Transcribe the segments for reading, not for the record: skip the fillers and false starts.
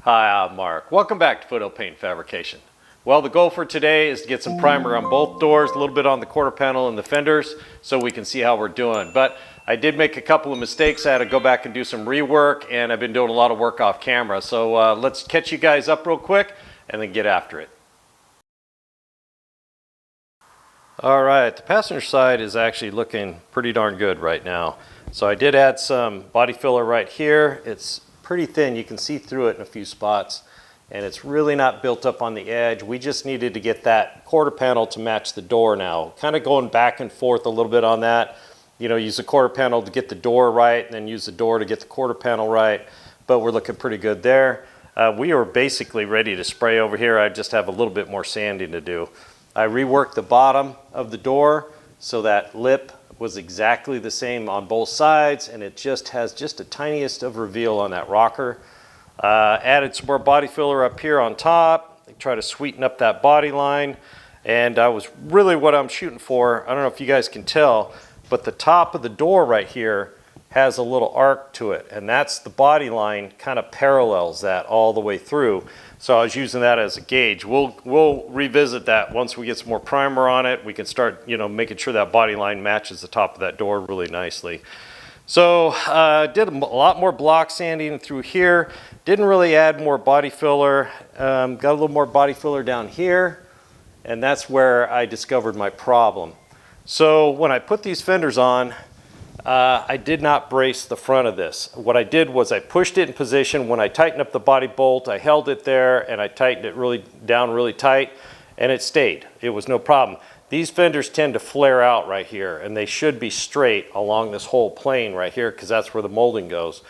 Hi, I'm Mark. Welcome back to Foothill Paint Fabrication. Well, the goal for today is to get some primer on both doors, a little bit on the quarter panel and the fenders, so we can see how we're doing. But I did make a couple of mistakes. I had to go back and do some rework, and I've been doing a lot of work off camera. So let's catch you guys up real quick and then get after it. All right, the passenger side is actually looking pretty darn good right now. So I did add some body filler right here. It's pretty thin, you can see through it in a few spots, and it's really not built up on the edge. We just needed to get that quarter panel to match the door now. Kind of going back and forth a little bit on that. You know, use the quarter panel to get the door right, and then use the door to get the quarter panel right, but we're looking pretty good there. We are basically ready to spray over here. I just have a little bit more sanding to do. I reworked the bottom of the door so that lip was exactly the same on both sides, and it just has just the tiniest of reveal on that rocker. Added some more body filler up here on top, try to sweeten up that body line, and I was really what I'm shooting for. I don't know if you guys can tell, but the top of the door right here has a little arc to it, and that's the body line kind of parallels that all the way through. So I was using that as a gauge. We'll revisit that once we get some more primer on it. We can start, you know, making sure that body line matches the top of that door really nicely. So did a lot more block sanding through here. Didn't really add more body filler. Got a little more body filler down here, and that's where I discovered my problem. So when I put these fenders on, I did not brace the front of this. What I did was I pushed it in position. When I tightened up the body bolt, I held it there and I tightened it really down really tight, and it stayed. It was no problem. These fenders tend to flare out right here, and they should be straight along this whole plane right here because that's where the molding goes.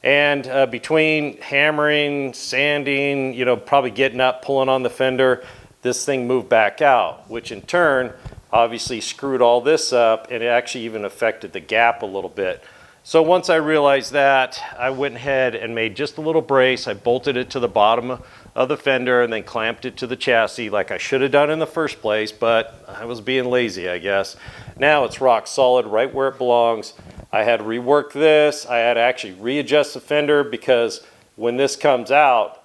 And between hammering, sanding, you know, probably getting up, pulling on the fender, this thing moved back out, which in turn obviously screwed all this up, and it actually even affected the gap a little bit. So once I realized that, I went ahead and made just a little brace. I bolted it to the bottom of the fender and then clamped it to the chassis like I should have done in the first place, but I was being lazy, I guess. Now it's rock solid right where it belongs. I had reworked this. I had to actually readjust the fender because when this comes out,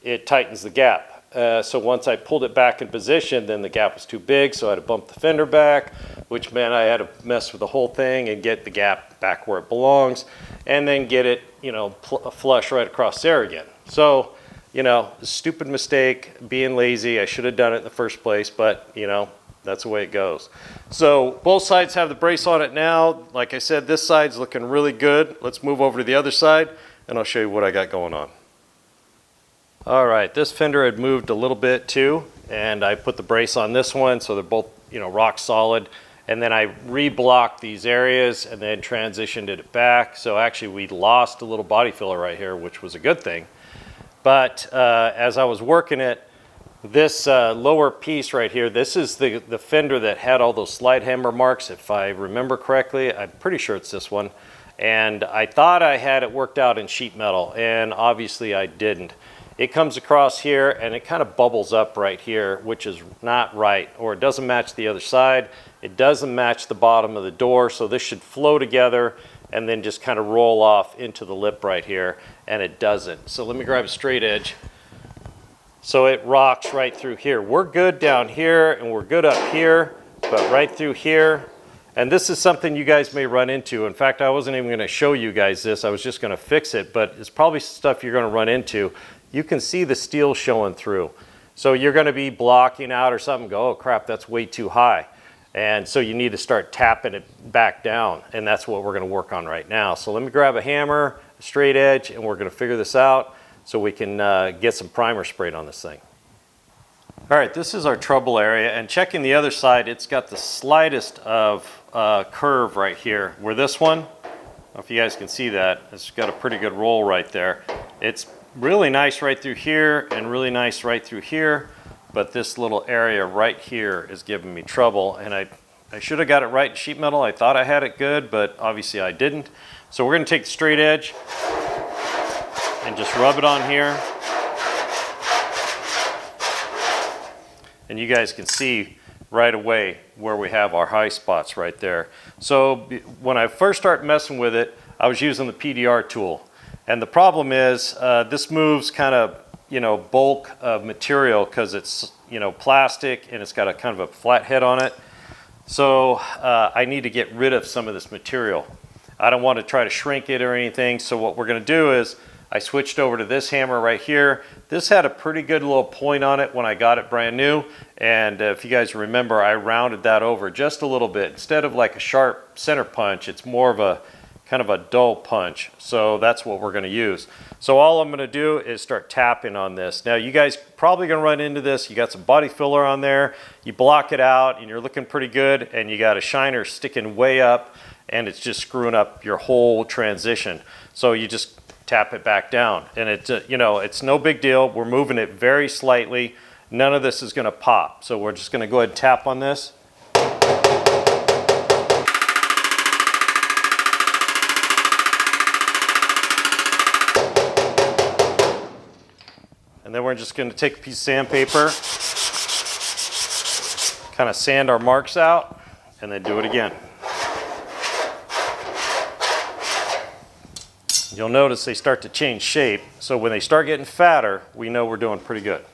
it tightens the gap. So once I pulled it back in position, then the gap was too big, so I had to bump the fender back, which meant I had to mess with the whole thing and get the gap back where it belongs, and then get it, you know, flush right across there again. So, you know, stupid mistake, being lazy. I should have done it in the first place, but, you know, that's the way it goes. So both sides have the brace on it now. Like I said, this side's looking really good. Let's move over to the other side, and I'll show you what I got going on. All right, this fender had moved a little bit too, and I put the brace on this one so they're both, you know, rock solid. And then I re-blocked these areas and then transitioned it back. So actually we lost a little body filler right here, which was a good thing. But as I was working it, this lower piece right here, this is the fender that had all those slide hammer marks, if I remember correctly. I'm pretty sure it's this one. And I thought I had it worked out in sheet metal, and obviously I didn't. It comes across here and it kind of bubbles up right here, which is not right, or it doesn't match the other side. It doesn't match the bottom of the door, so this should flow together and then just kind of roll off into the lip right here, and it doesn't. So let me grab a straight edge. So it rocks right through here. We're good down here and we're good up here, but right through here, and this is something you guys may run into. In fact, I wasn't even going to show you guys this. I was just going to fix it, but it's probably stuff you're going to run into. You can see the steel showing through. So you're going to be blocking out or something, go, oh crap, that's way too high. And so you need to start tapping it back down, and that's what we're going to work on right now. So let me grab a hammer, a straight edge, and we're going to figure this out so we can get some primer sprayed on this thing. All right, this is our trouble area, and checking the other side, it's got the slightest of curve right here, where this one, I don't know if you guys can see that, it's got a pretty good roll right there. It's really nice right through here and really nice right through here, but this little area right here is giving me trouble, and I should have got it right in sheet metal. I thought I had it good, but obviously I didn't. So we're going to take the straight edge and just rub it on here, and you guys can see right away where we have our high spots right there. So when I first started messing with it, I was using the PDR tool. And the problem is this moves kind of, bulk of material because it's, plastic and it's got a kind of a flat head on it. So I need to get rid of some of this material. I don't want to try to shrink it or anything. So what we're going to do is I switched over to this hammer right here. This had a pretty good little point on it when I got it brand new. And if you guys remember, I rounded that over just a little bit. Instead of like a sharp center punch, it's more of a kind of a dull punch. So that's what we're going to use. So all I'm going to do is start tapping on this. Now you guys probably going to run into this. You got some body filler on there. You block it out and you're looking pretty good. And you got a shiner sticking way up and it's just screwing up your whole transition. So you just tap it back down. And it's no big deal. We're moving it very slightly. None of this is going to pop. So we're just going to go ahead and tap on this. And then we're just going to take a piece of sandpaper, kind of sand our marks out, and then do it again. You'll notice they start to change shape. So when they start getting fatter, we know we're doing pretty good.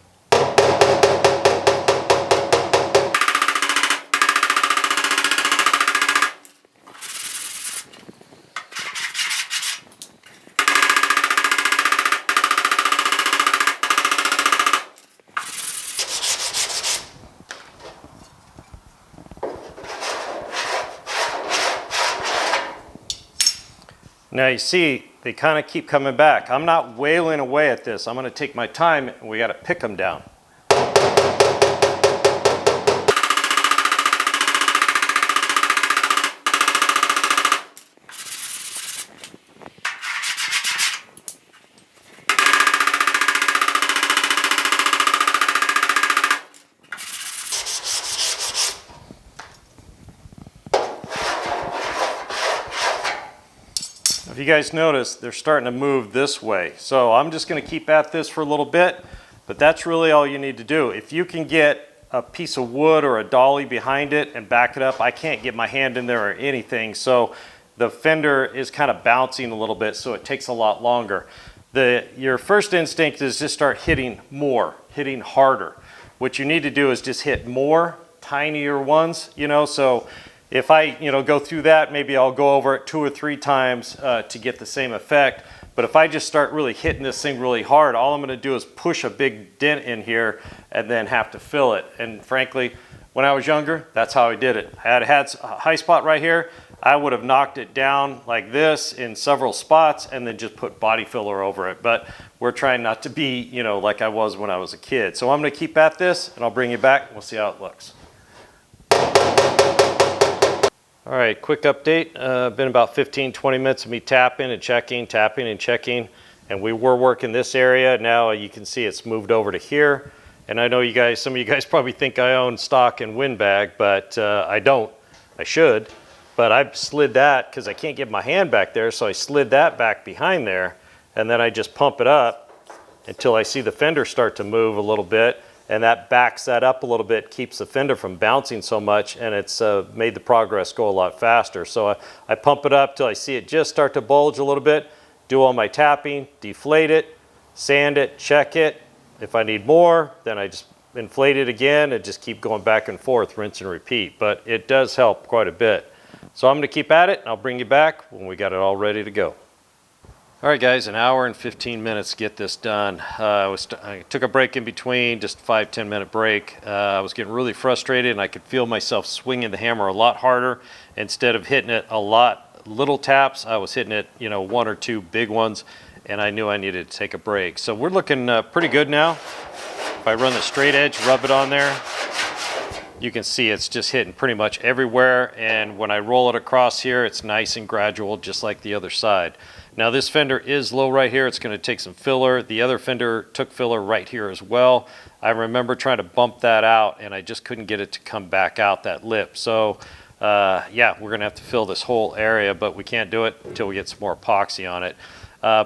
Now you see, they kind of keep coming back. I'm not wailing away at this. I'm going to take my time and we got to pick them down. If you guys notice, they're starting to move this way. So I'm just going to keep at this for a little bit, but that's really all you need to do. If you can get a piece of wood or a dolly behind it and back it up, I can't get my hand in there or anything. So the fender is kind of bouncing a little bit, so it takes a lot longer. Your first instinct is just start hitting more, hitting harder. What you need to do is just hit more, tinier ones, so if I, go through that, maybe I'll go over it 2 or 3 times to get the same effect. But if I just start really hitting this thing really hard, all I'm going to do is push a big dent in here and then have to fill it. And frankly, when I was younger, that's how I did it. I had a high spot right here. I would have knocked it down like this in several spots and then just put body filler over it. But we're trying not to be, like I was when I was a kid. So I'm going to keep at this and I'll bring you back and we'll see how it looks. All right, quick update. Been about 15-20 minutes of me tapping and checking, and we were working this area. Now you can see it's moved over to here. And I know some of you guys probably think I own stock and windbag, but I don't. I should. But I've slid that because I can't get my hand back there, so I slid that back behind there, and then I just pump it up until I see the fender start to move a little bit. And that backs that up a little bit, keeps the fender from bouncing so much, and it's made the progress go a lot faster. So I pump it up till I see it just start to bulge a little bit, do all my tapping, deflate it, sand it, check it. If I need more, then I just inflate it again and just keep going back and forth, rinse and repeat. But it does help quite a bit. So I'm going to keep at it, and I'll bring you back when we got it all ready to go. All right, guys, 1 hour and 15 minutes to get this done. I took a break in between, just a 5-10 minute break. I was getting really frustrated, and I could feel myself swinging the hammer a lot harder. Instead of hitting it a lot little taps, I was hitting it, 1 or 2 big ones, and I knew I needed to take a break. So we're looking pretty good now. If I run the straight edge, rub it on there, you can see it's just hitting pretty much everywhere. And when I roll it across here, it's nice and gradual, just like the other side. Now this fender is low right here. It's going to take some filler. The other fender took filler right here as well. I remember trying to bump that out and I just couldn't get it to come back out, that lip. So yeah, we're going to have to fill this whole area, but we can't do it until we get some more epoxy on it.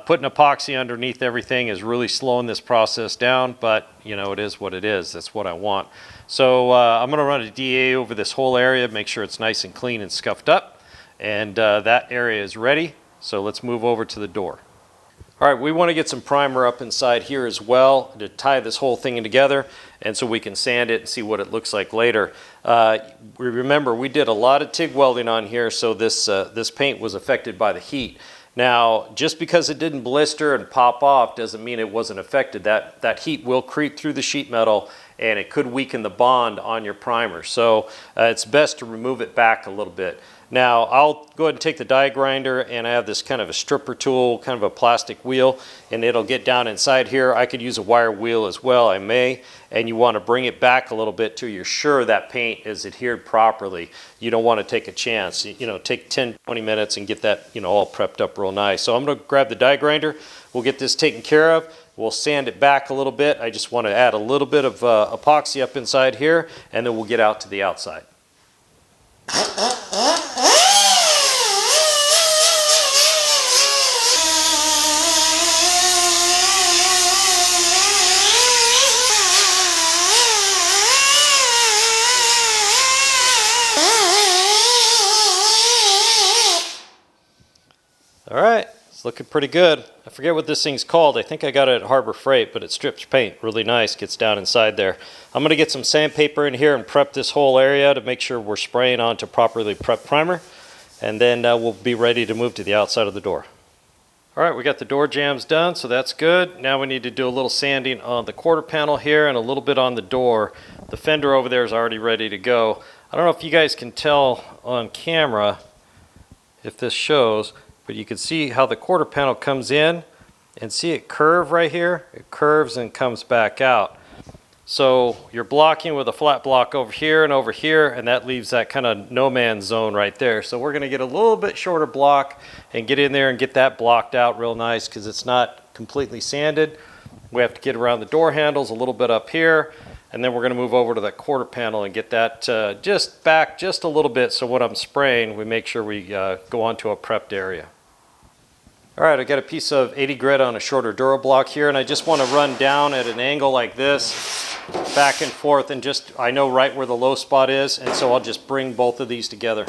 Putting epoxy underneath everything is really slowing this process down, but it is what it is. That's what I want. So I'm going to run a DA over this whole area, make sure it's nice and clean and scuffed up, and that area is ready. So let's move over to the door. All right, we want to get some primer up inside here as well to tie this whole thing together, and so we can sand it and see what it looks like later. Remember, we did a lot of TIG welding on here, so this paint was affected by the heat. Now, just because it didn't blister and pop off doesn't mean it wasn't affected. That heat will creep through the sheet metal, and it could weaken the bond on your primer. So it's best to remove it back a little bit. Now, I'll go ahead and take the die grinder, and I have this kind of a stripper tool, kind of a plastic wheel, and it'll get down inside here. I could use a wire wheel as well, I may, and you want to bring it back a little bit till you're sure that paint is adhered properly. You don't want to take a chance. You know, take 10, 20 minutes and get that, you know, all prepped up real nice. So I'm going to grab the die grinder. We'll get this taken care of. We'll sand it back a little bit. I just want to add a little bit of epoxy up inside here, and then we'll get out to the outside. All right, it's looking pretty good. I forget what this thing's called. I think I got it at Harbor Freight, but it strips paint really nice, gets down inside there. I'm going to get some sandpaper in here and prep this whole area to make sure we're spraying onto properly prepped primer, and then we'll be ready to move to the outside of the door. All right, we got the door jambs done, so that's good. Now we need to do a little sanding on the quarter panel here and a little bit on the door. The fender over there is already ready to go. I don't know if you guys can tell on camera if this shows, but you can see how the quarter panel comes in, and see it curve right here? It curves and comes back out. So you're blocking with a flat block over here, and that leaves that kind of no man's zone right there. So we're gonna get a little bit shorter block and get in there and get that blocked out real nice, because it's not completely sanded. We have to get around the door handles a little bit up here, and then we're going to move over to that quarter panel and get that just back just a little bit, so when I'm spraying, we make sure we go onto a prepped area. All right, I got a piece of 80 grit on a shorter Dura block here, and I just want to run down at an angle like this, back and forth, and just, I know right where the low spot is, and so I'll just bring both of these together.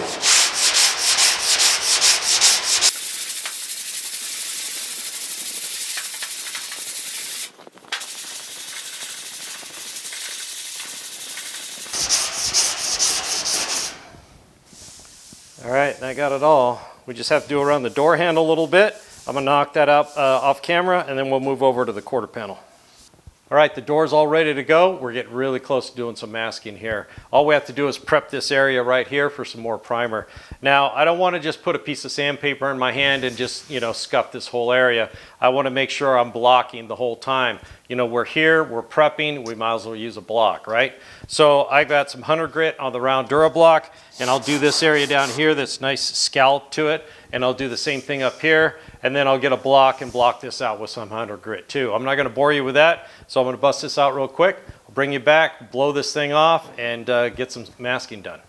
All right, and I got it all. We just have to do around the door handle a little bit. I'm gonna knock that up off camera, and then we'll move over to the quarter panel. All right, the door's all ready to go. We're getting really close to doing some masking here. All we have to do is prep this area right here for some more primer. Now, I don't want to just put a piece of sandpaper in my hand and just, you know, scuff this whole area. I want to make sure I'm blocking the whole time. You know, we're here, we're prepping, we might as well use a block, right? So I got some 100 grit on the round Dura block, and I'll do this area down here that's nice scallop to it, and I'll do the same thing up here, and then I'll get a block and block this out with some 100 grit too. I'm not going to bore you with that, so I'm going to bust this out real quick. I'll bring you back, blow this thing off, and get some masking done.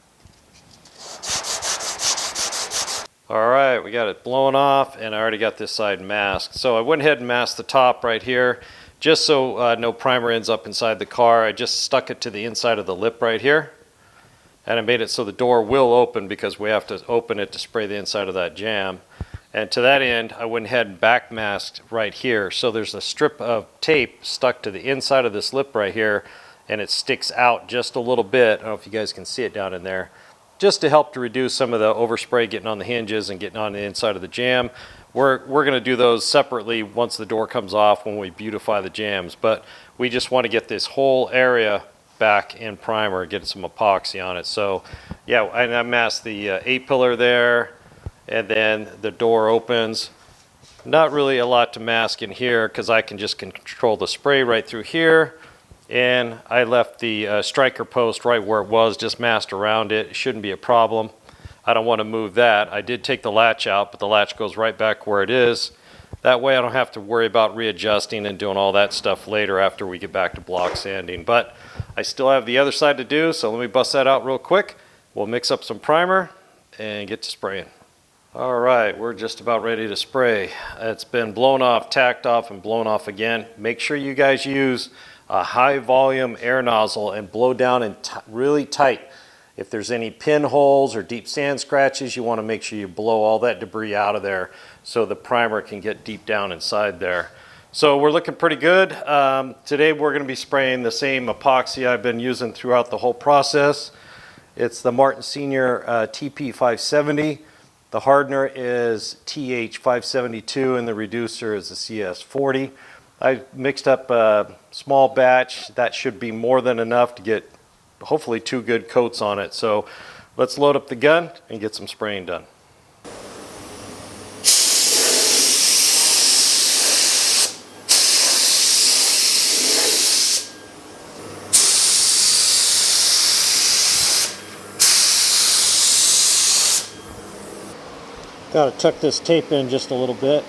All right, we got it blown off, and I already got this side masked. So I went ahead and masked the top right here, just so no primer ends up inside the car. I just stuck it to the inside of the lip right here, and I made it so the door will open, because we have to open it to spray the inside of that jam. And to that end, I went ahead and back masked right here. So there's a strip of tape stuck to the inside of this lip right here, and it sticks out just a little bit. I don't know if you guys can see it down in there, just to help to reduce some of the overspray getting on the hinges and getting on the inside of the jam. We're going to do those separately once the door comes off, when we beautify the jams, but we just want to get this whole area back in primer, get some epoxy on it. So yeah, and I masked the A-pillar there, and then the door opens. Not really a lot to mask in here, because I can just control the spray right through here, and I left the striker post right where it was, just masked around it. It shouldn't be a problem. I don't want to move that. I did take the latch out, but the latch goes right back where it is. That way I don't have to worry about readjusting and doing all that stuff later after we get back to block sanding. But I still have the other side to do, so let me bust that out real quick. We'll mix up some primer and get to spraying. All right, we're just about ready to spray. It's been blown off, tacked off, and blown off again. Make sure you guys use a high volume air nozzle and blow down and really tight. If there's any pinholes or deep sand scratches, you want to make sure you blow all that debris out of there so the primer can get deep down inside there. So we're looking pretty good. Today we're going to be spraying the same epoxy I've been using throughout the whole process. It's the Martin Senior TP570. The hardener is TH572 and the reducer is the CS40. I mixed up a small batch. That should be more than enough to get hopefully 2 good coats on it. So let's load up the gun and get some spraying done. Got to tuck this tape in just a little bit.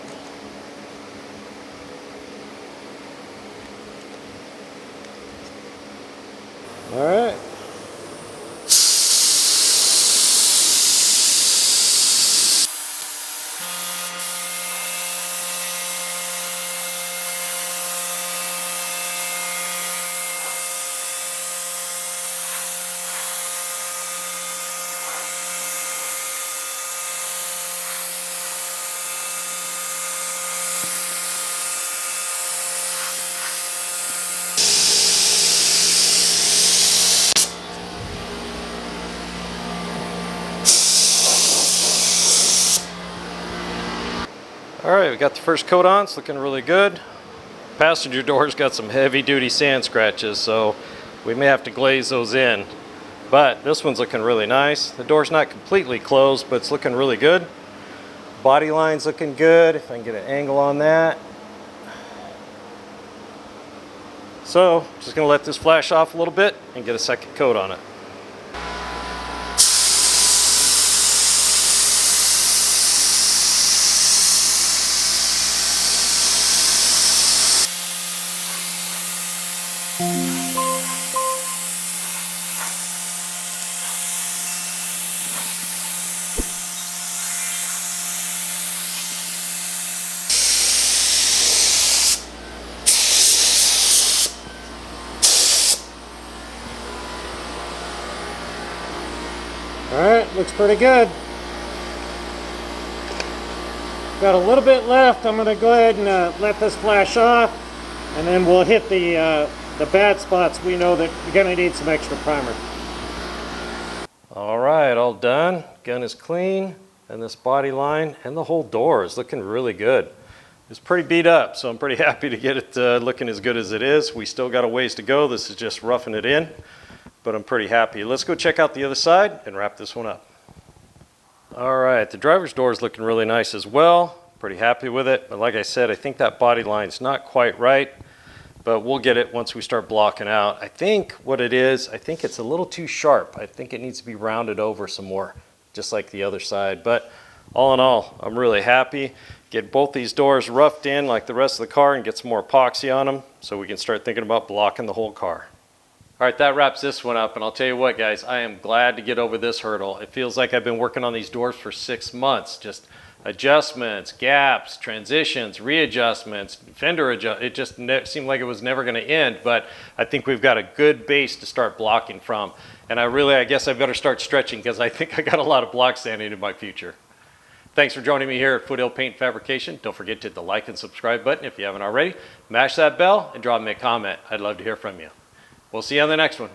All right. All right, we got the first coat on. It's looking really good. Passenger door's got some heavy duty sand scratches, so we may have to glaze those in. But this one's looking really nice. The door's not completely closed, but it's looking really good. Body line's looking good, if I can get an angle on that. So, just gonna let this flash off a little bit and get a second coat on it. Alright, looks pretty good. Got a little bit left. I'm going to go ahead and let this flash off, and then we'll hit the bad spots. We know that we're going to need some extra primer. Alright, all done. Gun is clean, and this body line and the whole door is looking really good. It's pretty beat up, so I'm pretty happy to get it looking as good as it is. We still got a ways to go. This is just roughing it in, but I'm pretty happy. Let's go check out the other side and wrap this one up. All right, the driver's door is looking really nice as well. Pretty happy with it, but like I said, I think that body line's not quite right, but we'll get it once we start blocking out. I think what it is, I think it's a little too sharp. I think it needs to be rounded over some more, just like the other side. But all in all, I'm really happy. Get both these doors roughed in like the rest of the car and get some more epoxy on them so we can start thinking about blocking the whole car. All right, that wraps this one up, and I'll tell you what, guys, I am glad to get over this hurdle. It feels like I've been working on these doors for 6 months, just adjustments, gaps, transitions, readjustments, fender adjust. It just seemed like it was never going to end, but I think we've got a good base to start blocking from. And I guess I better start stretching because I think I got a lot of block sanding in my future. Thanks for joining me here at Foothill Paint Fabrication. Don't forget to hit the like and subscribe button if you haven't already. Mash that bell and drop me a comment. I'd love to hear from you. We'll see you on the next one.